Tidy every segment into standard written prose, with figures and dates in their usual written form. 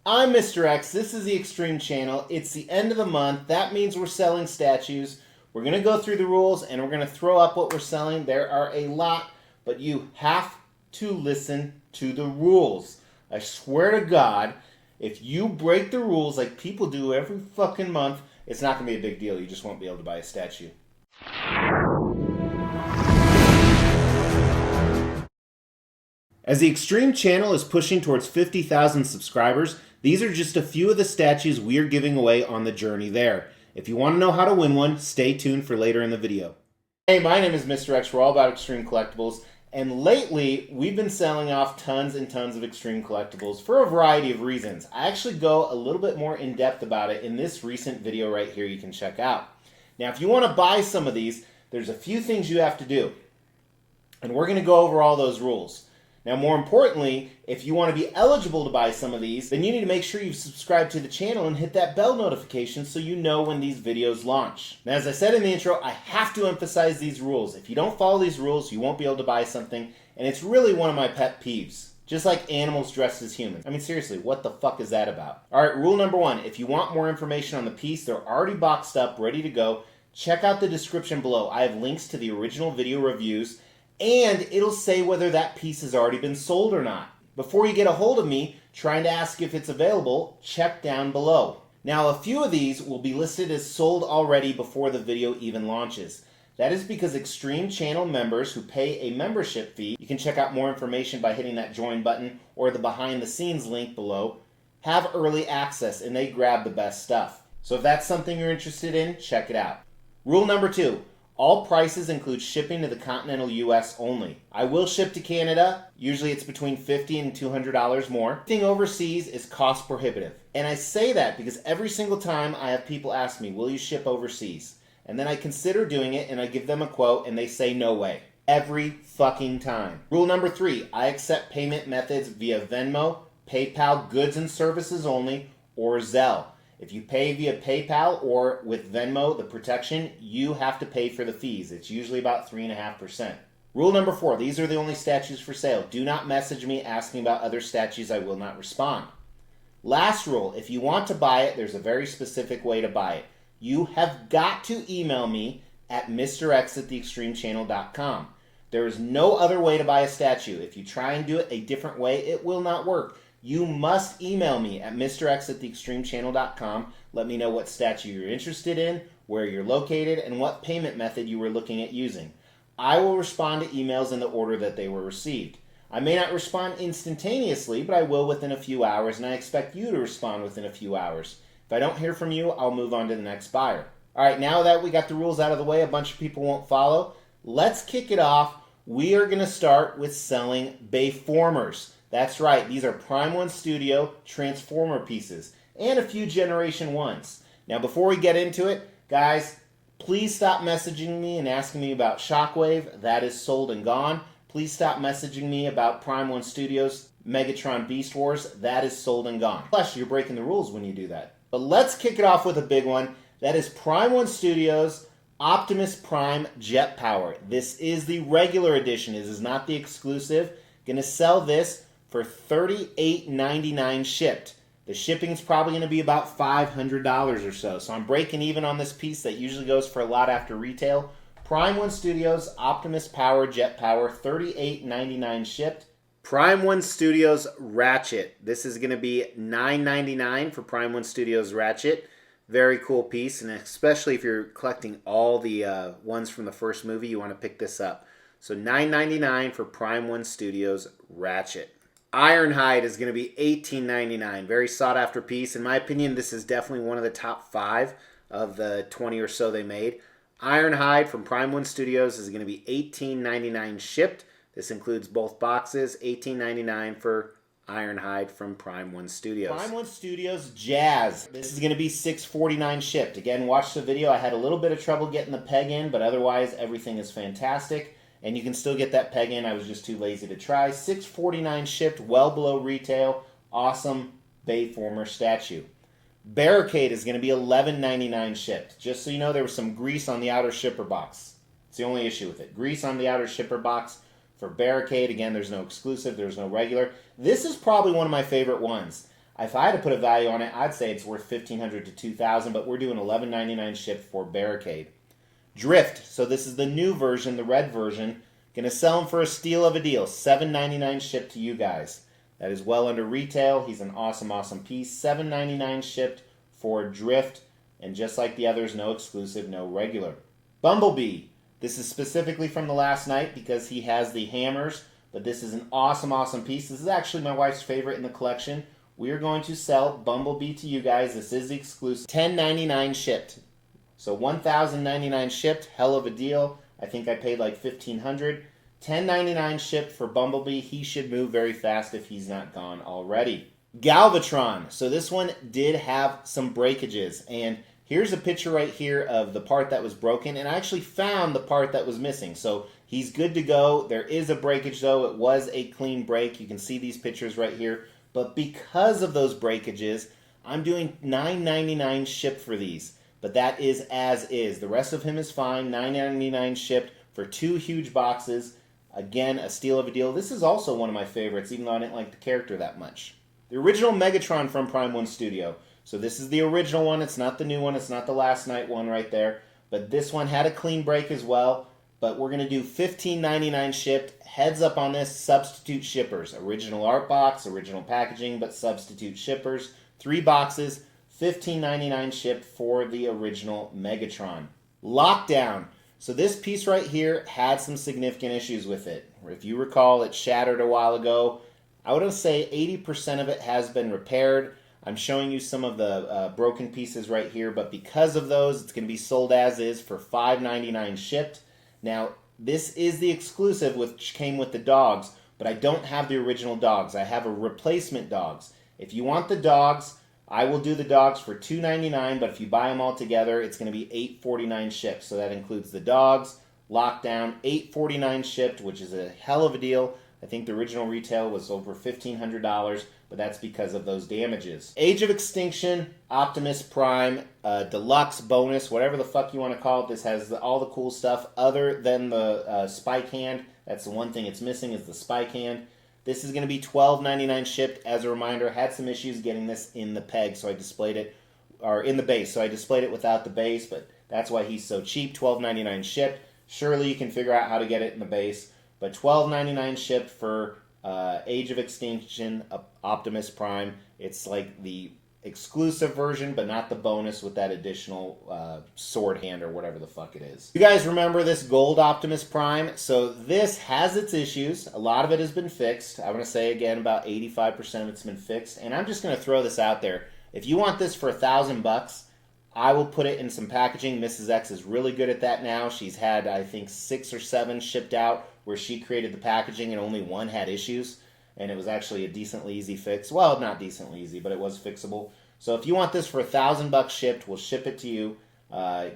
I'm Mr. X, this is the Extreme Channel. It's the end of the month, that means we're selling statues. We're going to go through the rules and we're going to throw up what we're selling. There are a lot, but you have to listen to the rules. I swear to God, if you break the rules like people do every fucking month, it's not going to be a big deal. You just won't be able to buy a statue. As the Extreme Channel is pushing towards 50,000 subscribers, these are just a few of the statues we are giving away on the journey there. If you want to know how to win one, stay tuned for later in the video. Hey, my name is Mr. X. We're all about Extreme Collectibles, and lately we've been selling off tons and tons of Extreme Collectibles for a variety of reasons. I actually go a little bit more in depth about it in this recent video right here you can check out. Now, if you want to buy some of these, there's a few things you have to do, and we're going to go over all those rules. Now, more importantly, if you want to be eligible to buy some of these, then you need to make sure you've subscribed to the channel and hit that bell notification so you know when these videos launch. Now, as I said in the intro, I have to emphasize these rules. If you don't follow these rules, you won't be able to buy something, and it's really one of my pet peeves. Just like animals dressed as humans. I mean, seriously, what the fuck is that about? Alright, rule number one, if you want more information on the piece, they're already boxed up, ready to go. Check out the description below. I have links to the original video reviews, and it'll say whether that piece has already been sold or not. Before you get a hold of me trying to ask if it's available, check down below. Now, a few of these will be listed as sold already before the video even launches. That is because Extreme Channel members who pay a membership fee, you can check out more information by hitting that join button or the behind the scenes link below, have early access and they grab the best stuff. So if that's something you're interested in, check it out. Rule number two. All prices include shipping to the continental US only. I will ship to Canada. Usually it's between $50 and $200 more. Anything overseas is cost prohibitive. And I say that because every single time I have people ask me, will you ship overseas? And then I consider doing it and I give them a quote and they say no way. Every fucking time. Rule number three, I accept payment methods via Venmo, PayPal, goods and services only, or Zelle. If you pay via PayPal or with Venmo, the protection, you have to pay for the fees. It's usually about 3.5%. Rule number four, these are the only statues for sale. Do not message me asking about other statues. I will not respond. Last rule, if you want to buy it, there's a very specific way to buy it. You have got to email me at mrx@theextremechannel.com. There is no other way to buy a statue. If you try and do it a different way, it will not work. You must email me at mrx@theextremechannel.com. Let me know what statue you're interested in, where you're located, and what payment method you were looking at using. I will respond to emails in the order that they were received. I may not respond instantaneously, but I will within a few hours, and I expect you to respond within a few hours. If I don't hear from you, I'll move on to the next buyer. Alright, now that we got the rules out of the way, a bunch of people won't follow. Let's kick it off. We are going to start with selling Bayformers. That's right, these are Prime 1 Studio Transformer pieces, and a few Generation 1s. Now before we get into it, guys, please stop messaging me and asking me about Shockwave. That is sold and gone. Please stop messaging me about Prime 1 Studios Megatron Beast Wars. That is sold and gone. Plus, you're breaking the rules when you do that. But let's kick it off with a big one. That is Prime 1 Studios Optimus Prime Jetpower. This is the regular edition. This is not the exclusive. Gonna sell this for $38.99 shipped. The shipping's probably going to be about $500 or so. So I'm breaking even on this piece that usually goes for a lot after retail. Prime 1 Studios Optimus Power Jetpower, $38.99 shipped. Prime 1 Studios Ratchet. This is going to be $9.99 for Prime 1 Studios Ratchet. Very cool piece, and especially if you're collecting all the ones from the first movie, you want to pick this up. So $9.99 for Prime 1 Studios Ratchet. Ironhide is going to be $18.99. Very sought after piece. In my opinion, this is definitely one of the top 5 of the 20 or so they made. Ironhide from Prime 1 Studios is going to be $18.99 shipped. This includes both boxes. $18.99 for Ironhide from Prime 1 Studios. Prime 1 Studios Jazz. This is going to be $6.49 shipped. Again, watch the video. I had a little bit of trouble getting the peg in, but otherwise everything is fantastic. And you can still get that peg in. I was just too lazy to try. $6.49 shipped, well below retail. Awesome Bayformer statue. Barricade is going to be $11.99 shipped. Just so you know, there was some grease on the outer shipper box. It's the only issue with it. Grease on the outer shipper box for Barricade. Again, there's no exclusive. There's no regular. This is probably one of my favorite ones. If I had to put a value on it, I'd say it's worth $1,500 to $2,000, but we're doing $11.99 shipped for Barricade. Drift, so this is the new version, the red version. Gonna sell him for a steal of a deal, $7.99 shipped to you guys. That is well under retail. He's an awesome, awesome piece. $7.99 shipped for Drift, and just like the others, no exclusive, no regular. Bumblebee, this is specifically from the last night because he has the hammers, but this is an awesome, awesome piece. This is actually my wife's favorite in the collection. We are going to sell Bumblebee to you guys. This is the exclusive. $10.99 shipped. So $1,099 shipped. Hell of a deal. I think I paid like $1,500. $10.99 shipped for Bumblebee. He should move very fast if he's not gone already. Galvatron. So this one did have some breakages. And here's a picture right here of the part that was broken. And I actually found the part that was missing. So he's good to go. There is a breakage though. It was a clean break. You can see these pictures right here. But because of those breakages, I'm doing $9.99 shipped for these. But that is as is. The rest of him is fine. $9.99 shipped for 2 huge boxes. Again, a steal of a deal. This is also one of my favorites, even though I didn't like the character that much. The original Megatron from Prime 1 Studio. So this is the original one. It's not the new one. It's not the last night one right there. But this one had a clean break as well. But we're going to do $15.99 shipped. Heads up on this, substitute shippers. Original art box, original packaging, but substitute shippers. 3 boxes, $15.99 shipped for the original Megatron. Lockdown. So this piece right here had some significant issues with it. If you recall, it shattered a while ago. I would say 80% of it has been repaired. I'm showing you some of the broken pieces right here, but because of those, it's going to be sold as is for $5.99 shipped. Now, this is the exclusive which came with the dogs, but I don't have the original dogs. I have a replacement dogs. If you want the dogs, I will do the dogs for $2.99, but if you buy them all together, it's going to be $8.49 shipped. So that includes the dogs, lockdown, $8.49 shipped, which is a hell of a deal. I think the original retail was over $1,500, but that's because of those damages. Age of Extinction, Optimus Prime, Deluxe, Bonus, whatever the fuck you want to call it. This has all the cool stuff other than the spike hand. That's the one thing it's missing is the spike hand. This is going to be $12.99 shipped. As a reminder, had some issues getting this in the peg, so I displayed it, or in the base, so I displayed it without the base, but that's why he's so cheap, $12.99 shipped. Surely you can figure out how to get it in the base, but $12.99 shipped for Age of Extinction, Optimus Prime. It's like the exclusive version, but not the bonus with that additional sword hand or whatever the fuck it is. You guys remember this gold Optimus Prime? So this has its issues. A lot of it has been fixed. I want to say again about 85% of it's been fixed. And I'm just going to throw this out there. If you want this for $1,000, I will put it in some packaging. Mrs. X is really good at that now. She's had, I think, 6 or 7 shipped out where she created the packaging and only one had issues. And it was actually a decently easy fix. Well, not decently easy, but it was fixable. So if you want this for $1,000 shipped, we'll ship it to you.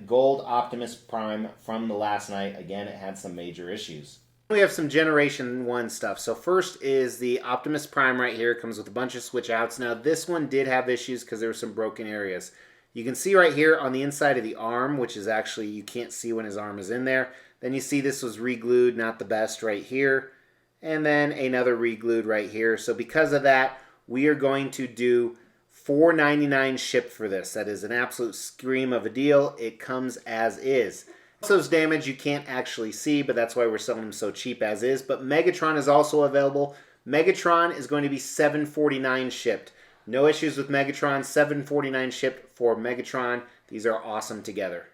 Gold Optimus Prime from the last night. Again, it had some major issues. We have some Generation 1 stuff. So first is the Optimus Prime right here. It comes with a bunch of switch outs. Now this one did have issues because there were some broken areas. You can see right here on the inside of the arm, which is actually, you can't see when his arm is in there. Then you see this was re-glued, not the best right here. And then another re-glued right here. So because of that, we are going to do $4.99 shipped for this. That is an absolute scream of a deal. It comes as is. Those damage you can't actually see, but that's why we're selling them so cheap as is. But Megatron is also available. Megatron is going to be $7.49 shipped. No issues with Megatron. $7.49 shipped for Megatron. These are awesome together.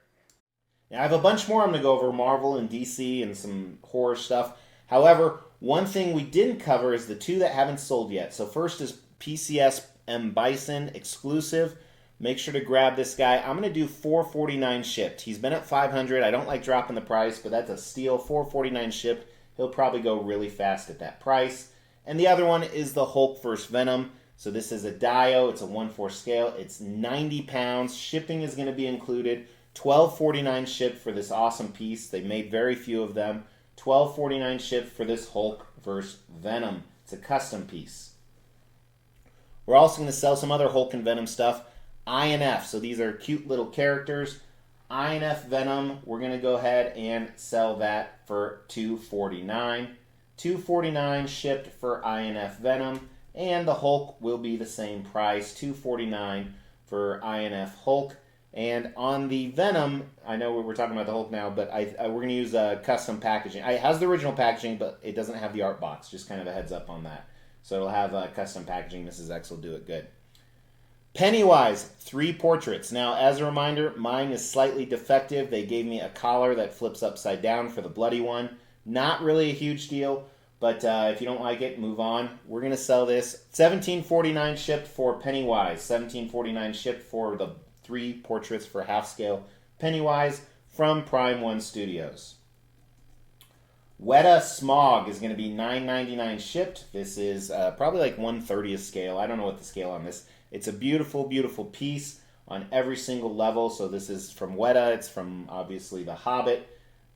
Now I have a bunch more I'm going to go over, Marvel and DC and some horror stuff. However, one thing we didn't cover is the 2 that haven't sold yet. So first is PCS M Bison exclusive. Make sure to grab this guy. I'm going to do $4.49 shipped. He's been at $500. I don't like dropping the price, but that's a steal. $4.49 shipped. He'll probably go really fast at that price. And the other one is the Hulk vs. Venom. So this is a Dio. It's a 1/4 scale. It's 90 pounds. Shipping is going to be included. $12.49 shipped for this awesome piece. They made very few of them. $12.49 shipped for this Hulk vs. Venom. It's a custom piece. We're also going to sell some other Hulk and Venom stuff. INF. So these are cute little characters. INF Venom. We're going to go ahead and sell that for $2.49. $2.49 shipped for INF Venom. And the Hulk will be the same price, $249 for INF Hulk. And on the Venom, I know we're talking about the Hulk now, but we're going to use custom packaging. It has the original packaging, but it doesn't have the art box. Just kind of a heads up on that. So it'll have custom packaging. Mrs. X will do it good. Pennywise, 3 portraits. Now, as a reminder, mine is slightly defective. They gave me a collar that flips upside down for the bloody one. Not really a huge deal, but if you don't like it, move on. We're going to sell this. $17.49 shipped for Pennywise. $17.49 shipped for the 3 portraits for half scale Pennywise from Prime 1 Studios. Weta Smaug is going to be $9.99 shipped. This is probably like 1/30th scale. I don't know what the scale on this. It's a beautiful, beautiful piece on every single level. So this is from Weta. It's from, obviously, The Hobbit.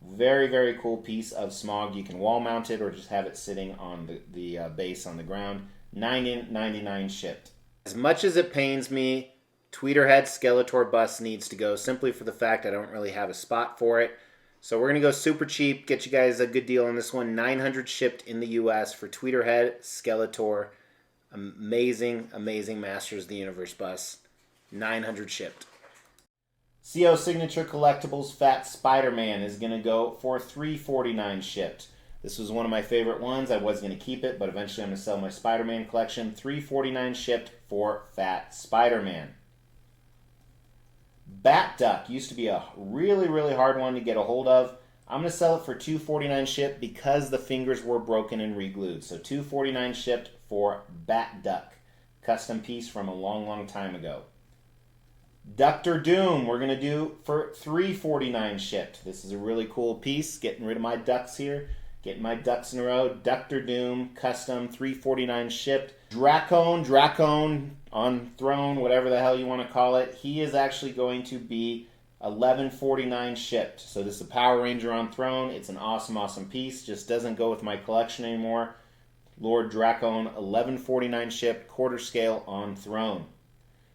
Very, very cool piece of Smaug. You can wall mount it or just have it sitting on the base on the ground. $9.99 shipped. As much as it pains me, Tweeterhead Skeletor bust needs to go simply for the fact I don't really have a spot for it. So we're going to go super cheap, get you guys a good deal on this one. $900 shipped in the U.S. for Tweeterhead Skeletor. Amazing, amazing Masters of the Universe bus. $900 shipped. CO Signature Collectibles Fat Spiderman is going to go for $349 shipped. This was one of my favorite ones. I was going to keep it, but eventually I'm going to sell my Spider-Man collection. $349 shipped for Fat Spiderman. Bat Duck used to be a really, really hard one to get a hold of. I'm going to sell it for $249 shipped because the fingers were broken and re-glued. So $249 shipped for Bat Duck. Custom piece from a long, long time ago. Ducktor Doom we're going to do for $349 shipped. This is a really cool piece. Getting rid of my ducks here. Getting my ducks in a row. Ducktor Doom, custom, $349 shipped. Drakkon on Throne, whatever the hell you want to call it. He is actually going to be $11.49 shipped. So this is a Power Ranger on Throne. It's an awesome, awesome piece. Just doesn't go with my collection anymore. Lord Drakkon, $11.49 shipped, quarter scale on Throne.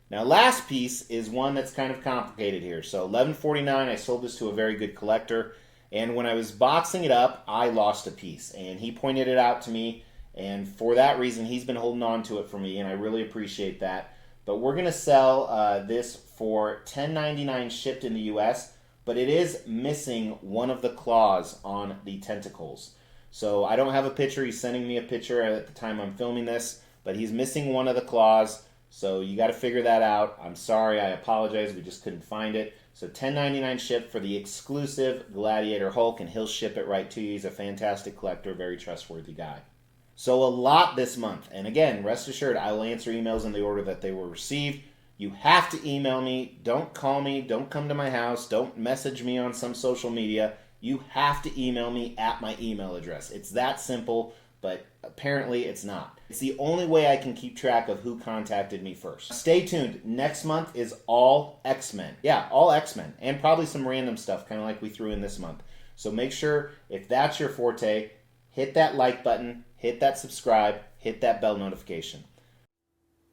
Now, last piece is one that's kind of complicated here. So $11.49, I sold this to a very good collector. And when I was boxing it up, I lost a piece. And he pointed it out to me. And for that reason, he's been holding on to it for me. And I really appreciate that. But we're going to sell this for $10.99 shipped in the U.S. But it is missing one of the claws on the tentacles. So I don't have a picture. He's sending me a picture at the time I'm filming this. But he's missing one of the claws. So you got to figure that out. I'm sorry. I apologize. We just couldn't find it. So $10.99 shipped for the exclusive Gladiator Hulk, and he'll ship it right to you. He's a fantastic collector, very trustworthy guy. So a lot this month. And again, rest assured, I will answer emails in the order that they were received. You have to email me. Don't call me. Don't come to my house. Don't message me on some social media. You have to email me at my email address. It's that simple, but apparently it's not. It's the only way I can keep track of who contacted me first. Stay tuned. Next month is all X-Men. Yeah, all X-Men. And probably some random stuff, kind of like we threw in this month. So make sure, if that's your forte, hit that like button, hit that subscribe, hit that bell notification.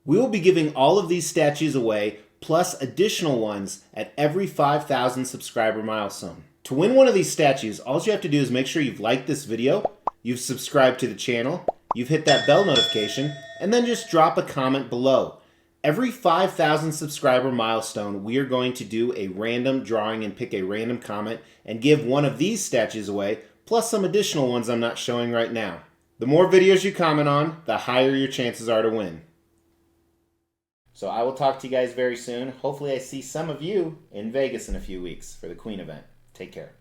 We will be giving all of these statues away, plus additional ones, at every 5,000 subscriber milestone. To win one of these statues, all you have to do is make sure you've liked this video, you've subscribed to the channel, you've hit that bell notification, and then just drop a comment below. Every 5,000 subscriber milestone, we are going to do a random drawing and pick a random comment and give one of these statues away, plus some additional ones I'm not showing right now. The more videos you comment on, the higher your chances are to win. So I will talk to you guys very soon. Hopefully I see some of you in Vegas in a few weeks for the Queen event. Take care.